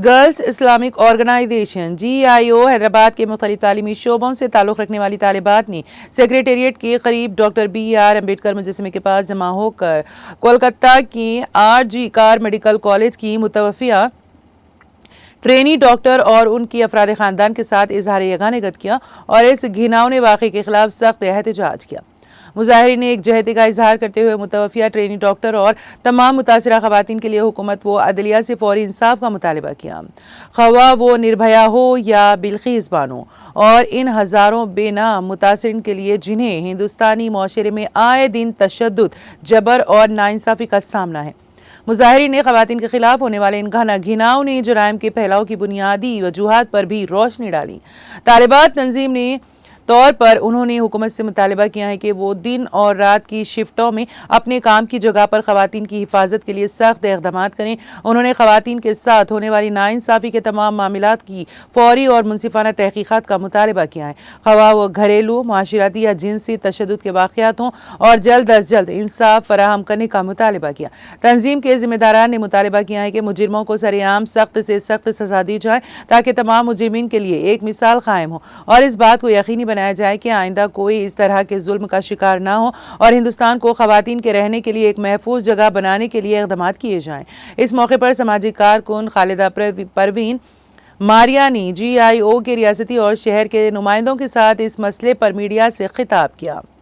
Girls Islamic organisation GIO Hyderabad کے مختلف تعلیمی شعبوں سے تعلق رکھنے والی طالبات نے سیکریٹریٹ کے قریب ڈاکٹر BR امبیڈکر مجسمے کے پاس جمع ہو کر کولکتہ کی RG کار میڈیکل کالج کی متوفیہ ٹرینی ڈاکٹر اور ان کی افراد خاندان کے ساتھ اظہار یگانگت کیا اور اس گھناؤنے واقعے کے خلاف سخت احتجاج کیا۔ مظاہرین نے ایک جہتی کا اظہار کرتے ہوئے متوفیہ ٹرینی ڈاکٹر اور تمام متاثرہ خواتین کے لیے حکومت و عدلیہ سے فوری انصاف کا مطالبہ کیا، خواہ وہ نربھیا ہو یا بلقیس بانو، اور ان ہزاروں بے نام متاثرین کے لیے جنہیں ہندوستانی معاشرے میں آئے دن تشدد، جبر اور ناانصافی کا سامنا ہے۔ مظاہرین نے خواتین کے خلاف ہونے والے ان گھناؤنے جرائم کے پھیلاؤ کی بنیادی وجوہات پر بھی روشنی ڈالی۔ طالبات تنظیم نے طور پر انہوں نے حکومت سے مطالبہ کیا ہے کہ وہ دن اور رات کی شفٹوں میں اپنے کام کی جگہ پر خواتین کی حفاظت کے لیے سخت اقدامات کریں۔ انہوں نے خواتین کے ساتھ ہونے والی ناانصافی کے تمام معاملات کی فوری اور منصفانہ تحقیقات کا مطالبہ کیا ہے، خواہ وہ گھریلو، معاشرتی یا جنسی تشدد کے واقعات ہوں، اور جلد از جلد انصاف فراہم کرنے کا مطالبہ کیا۔ تنظیم کے ذمہ داران نے مطالبہ کیا ہے کہ مجرموں کو سر عام سخت سے سخت سزا دی جائے تاکہ تمام مجرمین کے لیے ایک مثال قائم ہو، اور اس بات کو یقینی بنایا جائے کہ آئندہ کوئی اس طرح کے ظلم کا شکار نہ ہو، اور ہندوستان کو خواتین کے رہنے کے لیے ایک محفوظ جگہ بنانے کے لیے اقدامات کیے جائیں۔ اس موقع پر سماجی کارکن خالدہ پروین ماریا نے GIO کے ریاستی اور شہر کے نمائندوں کے ساتھ اس مسئلے پر میڈیا سے خطاب کیا۔